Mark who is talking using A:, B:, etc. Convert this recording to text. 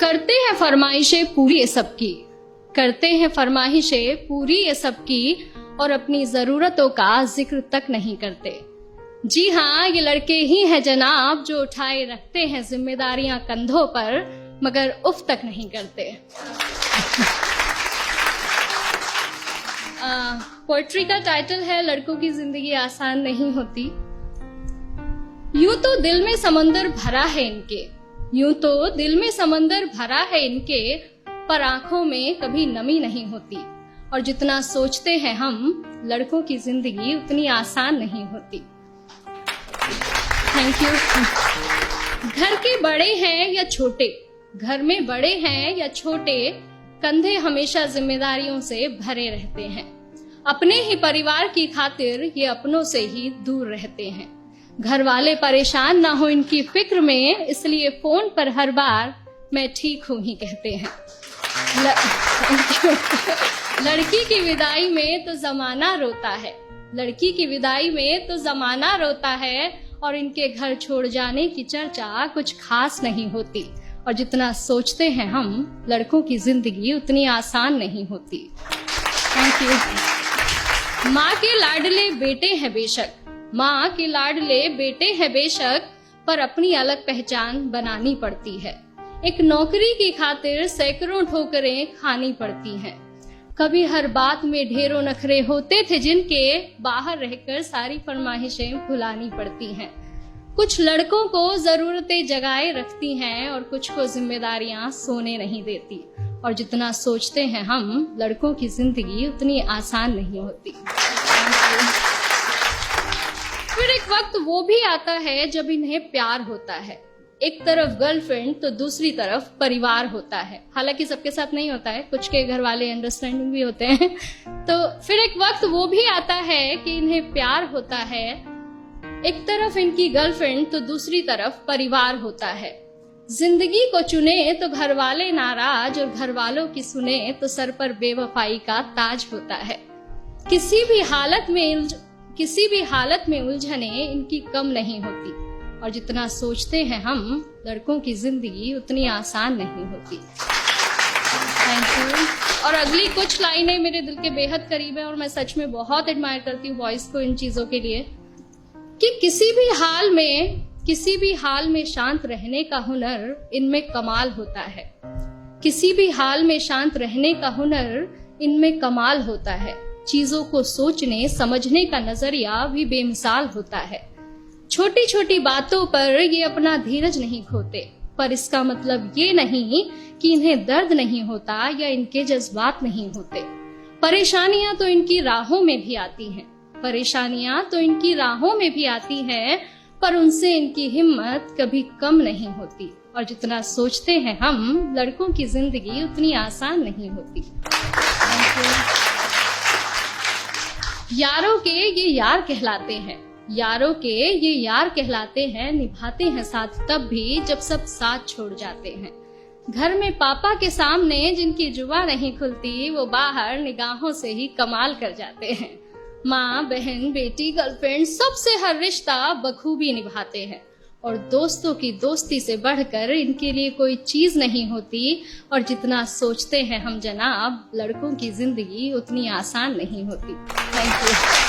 A: करते हैं फरमाइशें पूरी ये सबकी, करते हैं फरमाइशें पूरी ये सबकी, और अपनी जरूरतों का जिक्र तक नहीं करते। जी हाँ, ये लड़के ही हैं जनाब जो उठाए रखते हैं जिम्मेदारियां कंधों पर, मगर उफ तक नहीं करते। पोएट्री का टाइटल है लड़कों की जिंदगी आसान नहीं होती। यूं तो दिल में समंदर भरा है इनके, यूं तो दिल में समंदर भरा है इनके, पर आंखों में कभी नमी नहीं होती। और जितना सोचते हैं हम, लड़कों की जिंदगी उतनी आसान नहीं होती। Thank you. घर के बड़े हैं या छोटे, घर में बड़े हैं या छोटे, कंधे हमेशा जिम्मेदारियों से भरे रहते हैं। अपने ही परिवार की खातिर ये अपनों से ही दूर रहते हैं। घर वाले परेशान ना हो इनकी फिक्र में, इसलिए फोन पर हर बार मैं ठीक हूं ही कहते हैं। लड़की की विदाई में तो जमाना रोता है, लड़की की विदाई में तो जमाना रोता है, और इनके घर छोड़ जाने की चर्चा कुछ खास नहीं होती। और जितना सोचते हैं हम, लड़कों की जिंदगी उतनी आसान नहीं होती। Thank you. माँ के लाडले बेटे हैं बेशक, माँ के लाडले बेटे हैं बेशक, पर अपनी अलग पहचान बनानी पड़ती है। एक नौकरी की खातिर सैकड़ों ठोकरें खानी पड़ती हैं। कभी हर बात में ढेरों नखरे होते थे जिनके, बाहर रहकर सारी फरमाइशें भुलानी पड़ती हैं। कुछ लड़कों को जरूरतें जगाए रखती हैं, और कुछ को जिम्मेदारियां सोने नहीं देती। और जितना सोचते हैं हम, लड़कों की जिंदगी उतनी आसान नहीं होती। फिर एक वक्त वो भी आता है जब इन्हें प्यार होता है। एक तरफ गर्लफ्रेंड तो दूसरी तरफ परिवार होता है। हालांकि सबके साथ नहीं होता है, कुछ के घर वाले अंडरस्टैंडिंग भी होते हैं। तो फिर एक वक्त वो भी आता है कि इन्हें प्यार होता है। एक तरफ इनकी गर्लफ्रेंड तो दूसरी तरफ परिवार होता है। जिंदगी को चुने तो घर वाले नाराज, और घर वालों की सुने तो सर पर बेवफाई का ताज होता है। किसी भी हालत में उलझने इनकी कम नहीं होती। और जितना सोचते हैं हम, लड़कों की जिंदगी उतनी आसान नहीं होती। Thank you. और अगली कुछ लाइनें मेरे दिल के बेहद करीब है, और मैं सच में बहुत एडमायर करती हूँ बॉयज को इन चीजों के लिए, कि किसी भी हाल में शांत रहने का हुनर इनमें कमाल होता है। किसी भी हाल में शांत रहने का हुनर इनमें कमाल होता है। चीजों को सोचने समझने का नजरिया भी बेमिसाल होता है। छोटी छोटी बातों पर ये अपना धीरज नहीं खोते, पर इसका मतलब ये नहीं कि इन्हें दर्द नहीं होता या इनके जज्बात नहीं होते। परेशानियां तो इनकी राहों में भी आती हैं, परेशानियां तो इनकी राहों में भी आती हैं, पर उनसे इनकी हिम्मत कभी कम नहीं होती। और जितना सोचते हैं हम, लड़कों की जिंदगी उतनी आसान नहीं होती। यारों के ये यार कहलाते हैं, यारों के ये यार कहलाते हैं, निभाते हैं साथ तब भी जब सब साथ छोड़ जाते हैं। घर में पापा के सामने जिनकी जुबान नहीं खुलती, वो बाहर निगाहों से ही कमाल कर जाते हैं। माँ, बहन, बेटी, गर्लफ्रेंड, सबसे हर रिश्ता बखूबी निभाते हैं। और दोस्तों की दोस्ती से बढ़कर इनके लिए कोई चीज नहीं होती। और जितना सोचते हैं हम जनाब, लड़कों की जिंदगी उतनी आसान नहीं होती। Thank you.